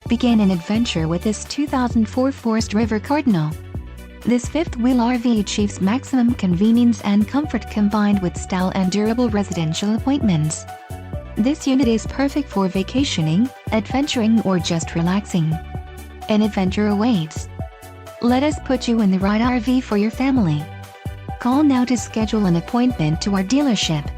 Begin an adventure with this 2004 Forest River Cardinal. This fifth-wheel RV achieves maximum convenience and comfort combined with style and durable residential appointments. This unit is perfect for vacationing, adventuring, or just relaxing. An adventure awaits. Let us put you in the right RV for your family. Call now to schedule an appointment to our dealership.